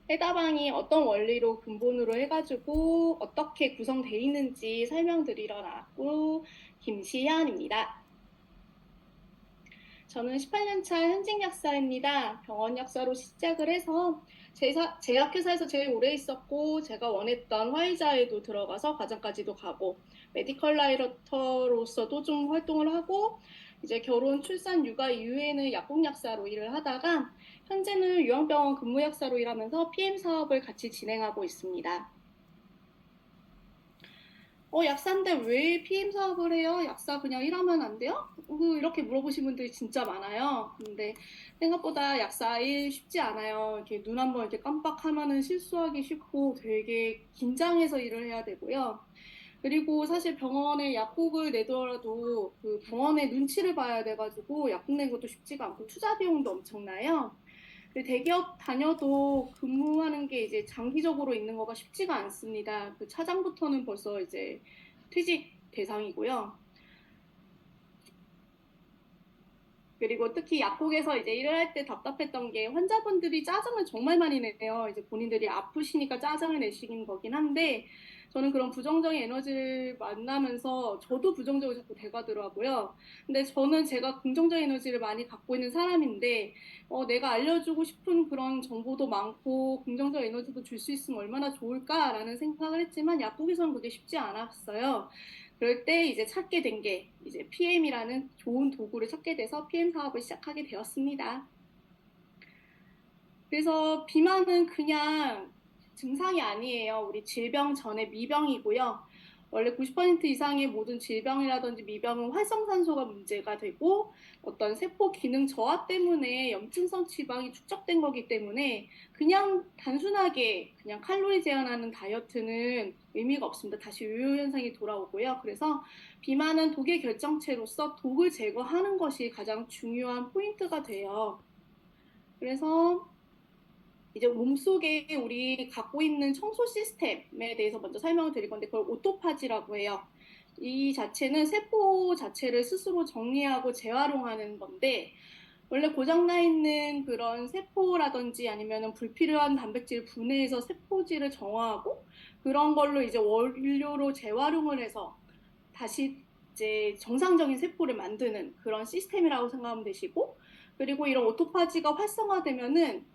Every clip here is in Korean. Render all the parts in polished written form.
해다방이 어떤 원리로 근본으로 해가지고 어떻게 구성되어 있는지 설명드리러 나왔고, 김시현입니다. 저는 18년차 현직 약사입니다. 병원 약사로 시작을 해서 제약회사에서 제일 오래 있었고, 제가 원했던 화이자에도 들어가서 과장까지도 가고, 메디컬 라이터로서도 좀 활동을 하고, 이제 결혼, 출산, 육아 이후에는 약국약사로 일을 하다가, 현재는 요양병원 근무약사로 일하면서 PM 사업을 같이 진행하고 있습니다. 약사인데 왜 PM 사업을 해요? 약사 그냥 일하면 안 돼요? 이렇게 물어보신 분들이 진짜 많아요. 근데 생각보다 약사 일 쉽지 않아요. 이렇게 눈 한번 이렇게 깜빡하면은 실수하기 쉽고 되게 긴장해서 일을 해야 되고요. 그리고 사실 병원에 약국을 내더라도 그 병원의 눈치를 봐야 돼가지고 약국 낸 것도 쉽지가 않고 투자 비용도 엄청나요. 대기업 다녀도 근무하는 게 이제 장기적으로 있는 거가 쉽지가 않습니다. 그 차장부터는 벌써 이제 퇴직 대상이고요. 그리고 특히 약국에서 이제 일을 할 때 답답했던 게 환자분들이 짜증을 정말 많이 내요. 이제 본인들이 아프시니까 짜증을 내시긴 거긴 한데 저는 그런 부정적인 에너지를 만나면서 저도 부정적으로 자꾸 돼가더라고요. 근데 저는 제가 긍정적인 에너지를 많이 갖고 있는 사람인데 내가 알려주고 싶은 그런 정보도 많고 긍정적 에너지도 줄 수 있으면 얼마나 좋을까라는 생각을 했지만 약국에서는 그게 쉽지 않았어요. 그럴 때 이제 찾게 된 게 이제 PM이라는 좋은 도구를 찾게 돼서 PM 사업을 시작하게 되었습니다. 그래서 비만은 그냥 증상이 아니에요. 우리 질병 전에 미병이고요. 원래 90% 이상의 모든 질병이라든지 미병은 활성산소가 문제가 되고 어떤 세포 기능 저하 때문에 염증성 지방이 축적된 거기 때문에 그냥 단순하게 그냥 칼로리 제한하는 다이어트는 의미가 없습니다. 다시 요요 현상이 돌아오고요. 그래서 비만은 독의 결정체로서 독을 제거하는 것이 가장 중요한 포인트가 돼요. 그래서 이제 몸속에 우리 갖고 있는 청소 시스템에 대해서 먼저 설명을 드릴 건데 그걸 오토파지라고 해요. 이 자체는 세포 자체를 스스로 정리하고 재활용하는 건데 원래 고장나 있는 그런 세포라든지 아니면 불필요한 단백질 분해해서 세포질을 정화하고 그런 걸로 이제 원료로 재활용을 해서 다시 이제 정상적인 세포를 만드는 그런 시스템이라고 생각하면 되시고 그리고 이런 오토파지가 활성화되면은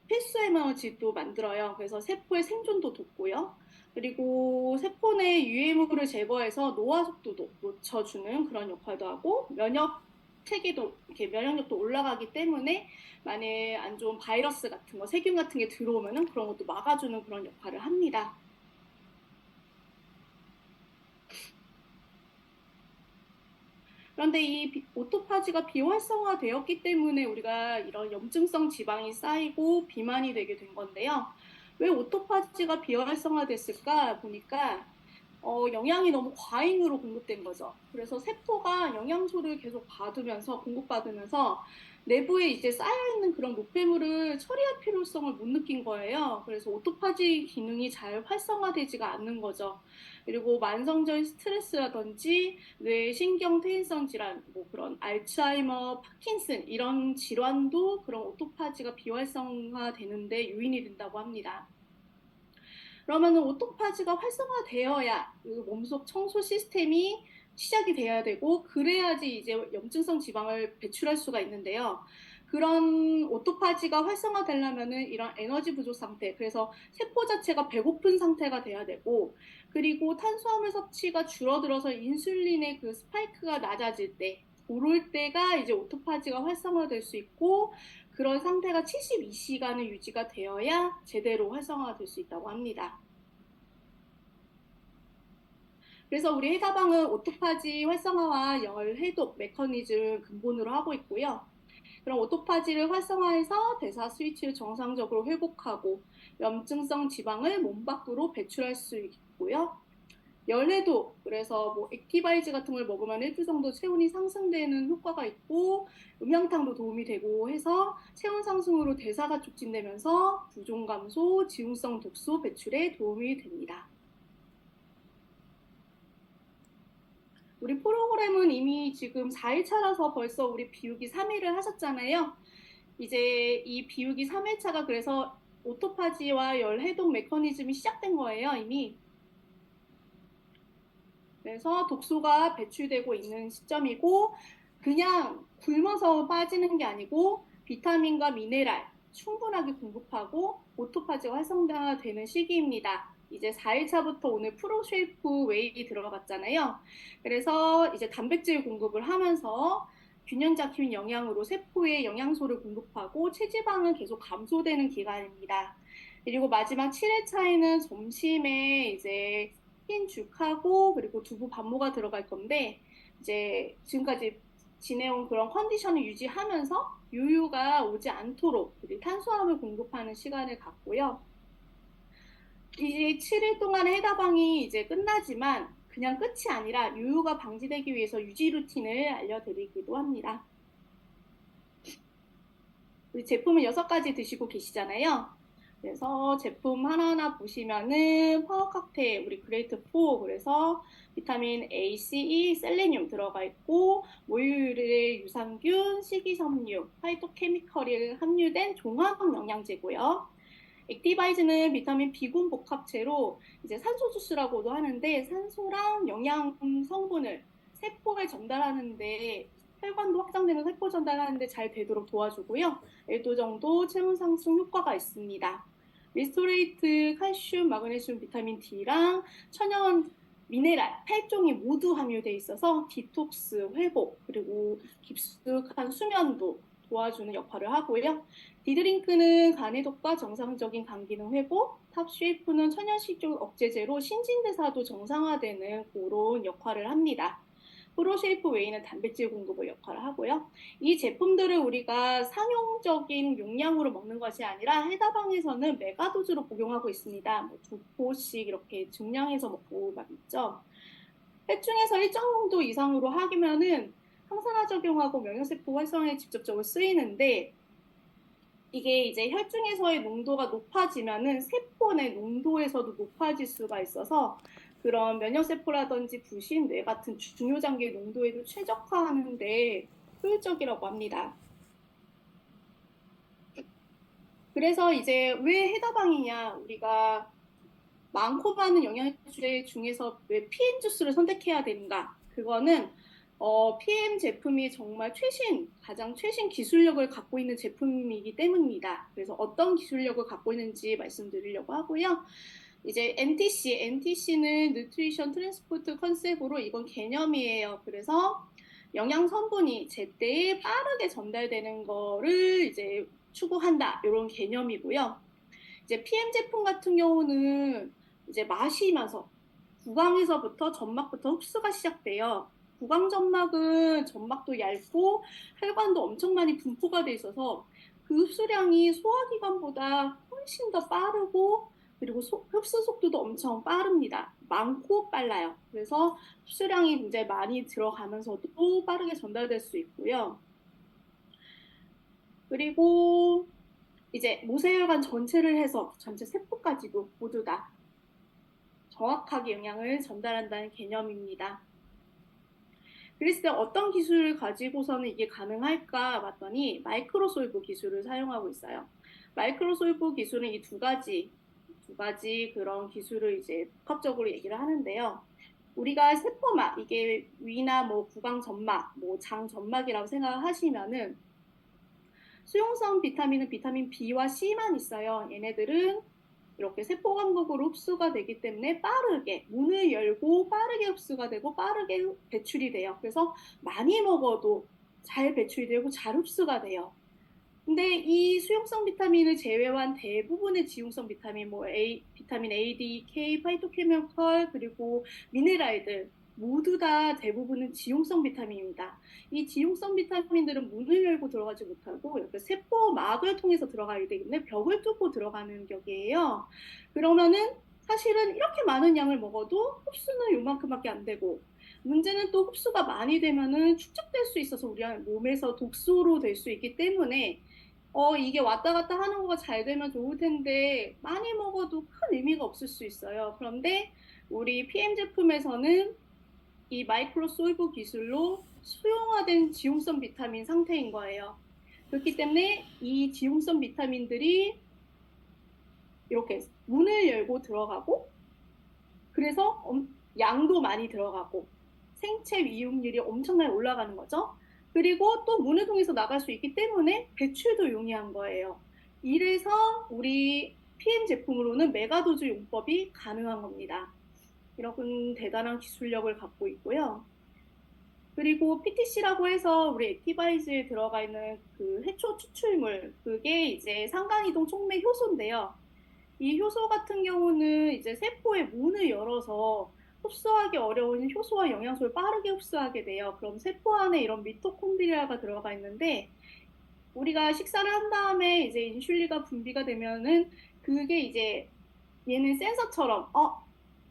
필수 에너지도 만들어요. 그래서 세포의 생존도 돕고요. 그리고 세포 내 유해물을 제거해서 노화 속도도 늦춰주는 그런 역할도 하고 면역 체계도 이렇게 면역력도 올라가기 때문에 만약에 안 좋은 바이러스 같은 거, 세균 같은 게 들어오면은 그런 것도 막아주는 그런 역할을 합니다. 그런데 이 오토파지가 비활성화되었기 때문에 우리가 이런 염증성 지방이 쌓이고 비만이 되게 된 건데요. 왜 오토파지가 비활성화됐을까 보니까 영양이 너무 과잉으로 공급된 거죠. 그래서 세포가 영양소를 계속 받으면서 공급받으면서 내부에 이제 쌓여있는 그런 노폐물을 처리할 필요성을 못 느낀 거예요. 그래서 오토파지 기능이 잘 활성화되지가 않는 거죠. 그리고 만성적인 스트레스라든지 뇌신경 퇴행성 질환, 뭐 그런 알츠하이머, 파킨슨 이런 질환도 그런 오토파지가 비활성화되는데 요인이 된다고 합니다. 그러면은 오토파지가 활성화되어야 그 몸속 청소 시스템이 시작이 돼야 되고 그래야지 이제 염증성 지방을 배출할 수가 있는데요. 그런 오토파지가 활성화되려면은 이런 에너지 부족 상태, 그래서 세포 자체가 배고픈 상태가 돼야 되고, 그리고 탄수화물 섭취가 줄어들어서 인슐린의 그 스파이크가 낮아질 때, 그럴 때가 이제 오토파지가 활성화될 수 있고, 그런 상태가 72시간을 유지가 되어야 제대로 활성화될 수 있다고 합니다. 그래서 우리 해다방은 오토파지 활성화와 열 해독 메커니즘 근본으로 하고 있고요. 그럼 오토파지를 활성화해서 대사 스위치를 정상적으로 회복하고 염증성 지방을 몸 밖으로 배출할 수 있고요. 열해독, 그래서 뭐 액티바이즈 같은 걸 먹으면 일주 정도 체온이 상승되는 효과가 있고 음양탕도 도움이 되고 해서 체온 상승으로 대사가 촉진되면서 부종 감소, 지용성 독소 배출에 도움이 됩니다. 우리 프로그램은 이미 지금 4일차라서 벌써 우리 비우기 3일을 하셨잖아요. 이제 이 비우기 3일차가 그래서 오토파지와 열 해독 메커니즘이 시작된 거예요, 이미. 그래서 독소가 배출되고 있는 시점이고, 그냥 굶어서 빠지는 게 아니고 비타민과 미네랄 충분하게 공급하고 오토파지가 활성화되는 시기입니다. 이제 4일차부터 오늘 프로쉐이프 웨이 들어갔잖아요. 그래서 이제 단백질 공급을 하면서 균형 잡힌 영양으로 세포에 영양소를 공급하고 체지방은 계속 감소되는 기간입니다. 그리고 마지막 7회차에는 점심에 이제 흰 죽하고 그리고 두부 반모가 들어갈 건데, 이제 지금까지 지내온 그런 컨디션을 유지하면서 요요가 오지 않도록 우리 탄수화물 공급하는 시간을 갖고요. 이제 7일 동안의 해다방이 이제 끝나지만 그냥 끝이 아니라 요요가 방지되기 위해서 유지 루틴을 알려드리기도 합니다. 우리 제품은 6가지 드시고 계시잖아요. 그래서 제품 하나하나 보시면은 파워 칵테일, 우리 그레이트 4, 그래서 비타민 A, C, E, 셀레늄 들어가 있고, 모유유래 유산균, 식이섬유, 파이토케미컬이 함유된 종합 영양제고요. 액티바이즈는 비타민 B군 복합체로 이제 산소 주스라고도 하는데, 산소랑 영양 성분을 세포에 전달하는데, 혈관도 확장되면 세포 전달하는데 잘 되도록 도와주고요. 1도 정도 체온 상승 효과가 있습니다. 리스토레이트, 칼슘, 마그네슘, 비타민 D랑 천연 미네랄 8종이 모두 함유되어 있어서 디톡스, 회복, 그리고 깊숙한 수면도 도와주는 역할을 하고요. 디드링크는 간 해독과 정상적인 간 기능 회복, 탑쉐이프는 천연 식욕 억제제로 신진대사도 정상화되는 그런 역할을 합니다. 프로쉐이프 웨이는 단백질 공급을 역할을 하고요. 이 제품들을 우리가 상용적인 용량으로 먹는 것이 아니라 해다방에서는 메가도즈로 복용하고 있습니다. 뭐 2포씩 이렇게 증량해서 먹고 막 있죠. 혈중에서 일정 정도 이상으로 하면은 항산화 작용하고 면역세포 활성화에 직접적으로 쓰이는데, 이게 이제 혈중에서의 농도가 높아지면은 세포 내 농도에서도 높아질 수가 있어서 그런 면역세포라든지 부신, 뇌 같은 중요 장기의 농도에도 최적화하는데 효율적이라고 합니다. 그래서 이제 왜 해다방이냐, 우리가 많고 많은 영양제 중에서 왜 PM 주스를 선택해야 되는가? 그거는 PM 제품이 정말 가장 최신 기술력을 갖고 있는 제품이기 때문입니다. 그래서 어떤 기술력을 갖고 있는지 말씀드리려고 하고요. 이제 NTC는 뉴트리션 트랜스포트 컨셉으로 이건 개념이에요. 그래서 영양 성분이 제때에 빠르게 전달되는 거를 이제 추구한다. 이런 개념이고요. 이제 PM 제품 같은 경우는 이제 마시면서 구강에서부터 점막부터 흡수가 시작돼요. 구강 점막은 점막도 얇고 혈관도 엄청 많이 분포가 돼 있어서 그 흡수량이 소화기관보다 훨씬 더 빠르고, 그리고 흡수 속도도 엄청 빠릅니다. 많고 빨라요. 그래서 흡수량이 굉장히 많이 들어가면서도 빠르게 전달될 수 있고요. 그리고 이제 모세혈관 전체를 해서 전체 세포까지도 모두 다 정확하게 영양을 전달한다는 개념입니다. 그랬을 때 어떤 기술을 가지고서는 이게 가능할까 봤더니 마이크로솔브 기술을 사용하고 있어요. 마이크로솔브 기술은 이 두 가지 그런 기술을 이제 복합적으로 얘기를 하는데요. 우리가 세포막, 이게 위나 뭐 구강 점막, 뭐 장 점막이라고 생각하시면은 수용성 비타민은 비타민 B와 C만 있어요. 얘네들은 이렇게 세포 간극으로 흡수가 되기 때문에 빠르게 문을 열고 빠르게 흡수가 되고 빠르게 배출이 돼요. 그래서 많이 먹어도 잘 배출이 되고 잘 흡수가 돼요. 근데 이 수용성 비타민을 제외한 대부분의 지용성 비타민, 비타민 A, D, K, 파이토케미컬, 그리고 미네랄들 모두 다 대부분은 지용성 비타민입니다. 이 지용성 비타민들은 문을 열고 들어가지 못하고 이렇게 세포막을 통해서 들어가기 때문에 벽을 뚫고 들어가는 격이에요. 그러면은 사실은 이렇게 많은 양을 먹어도 흡수는 요만큼밖에 안 되고, 문제는 또 흡수가 많이 되면은 축적될 수 있어서 우리 몸에서 독소로 될 수 있기 때문에 이게 왔다 갔다 하는 거가 잘 되면 좋을 텐데 많이 먹어도 큰 의미가 없을 수 있어요. 그런데 우리 PM 제품에서는 이 마이크로솔브 기술로 수용화된 지용성 비타민 상태인 거예요. 그렇기 때문에 이 지용성 비타민들이 이렇게 문을 열고 들어가고, 그래서 양도 많이 들어가고 생체 이용률이 엄청나게 올라가는 거죠. 그리고 또 문을 통해서 나갈 수 있기 때문에 배출도 용이한 거예요. 이래서 우리 PM 제품으로는 메가도즈 용법이 가능한 겁니다. 이런 대단한 기술력을 갖고 있고요. 그리고 PTC라고 해서 우리 액티바이즈에 들어가 있는 그 해초 추출물, 그게 이제 상간이동 촉매 효소인데요. 이 효소 같은 경우는 이제 세포의 문을 열어서 흡수하기 어려운 효소와 영양소를 빠르게 흡수하게 돼요. 그럼 세포 안에 이런 미토콘드리아가 들어가 있는데, 우리가 식사를 한 다음에 이제 인슐린가 분비가 되면은 그게 이제 얘는 센서처럼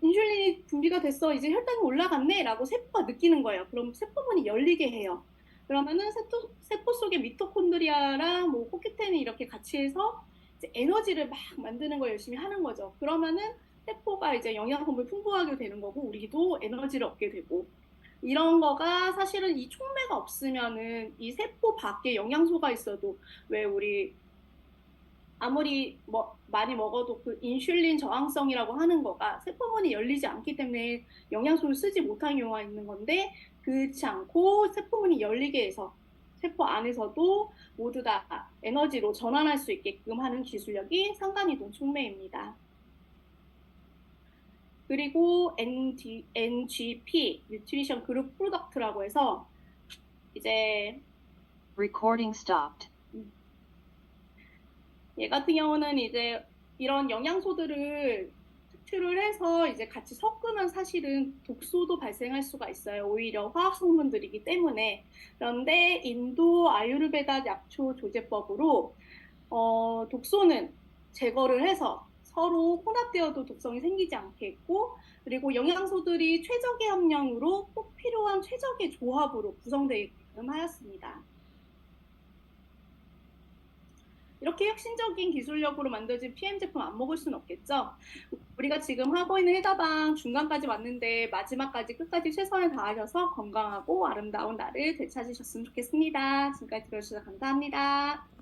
인슐린이 분비가 됐어, 이제 혈당이 올라갔네 라고 세포가 느끼는 거예요. 그럼 세포문이 열리게 해요. 그러면은 세포 속에 미토콘드리아랑 뭐 코큐텐이 이렇게 같이 해서 이제 에너지를 막 만드는 걸 열심히 하는 거죠. 그러면은 세포가 이제 영양분을 풍부하게 되는 거고 우리도 에너지를 얻게 되고, 이런 거가 사실은 이 촉매가 없으면은 이 세포 밖에 영양소가 있어도, 왜 우리 아무리 많이 먹어도 그 인슐린 저항성이라고 하는 거가 세포문이 열리지 않기 때문에 영양소를 쓰지 못하는 경우가 있는 건데, 그렇지 않고 세포문이 열리게 해서 세포 안에서도 모두 다 에너지로 전환할 수 있게끔 하는 기술력이 상간이동 촉매입니다. 그리고 NGP, 뉴트리션 그룹 프로덕트라고 해서 이제 Recording stopped. 얘 같은 경우는 이제 이런 영양소들을 추출을 해서 이제 같이 섞으면 사실은 독소도 발생할 수가 있어요. 오히려 화학 성분들이기 때문에. 그런데 인도 아유르베다 약초 조제법으로 독소는 제거를 해서 서로 혼합되어도 독성이 생기지 않게 했고, 그리고 영양소들이 최적의 함량으로 꼭 필요한 최적의 조합으로 구성되게끔 하였습니다. 이렇게 혁신적인 기술력으로 만들어진 PM 제품 안 먹을 수는 없겠죠. 우리가 지금 하고 있는 해다방 중간까지 왔는데 마지막까지 끝까지 최선을 다하셔서 건강하고 아름다운 나를 되찾으셨으면 좋겠습니다. 지금까지 들어주셔서 감사합니다.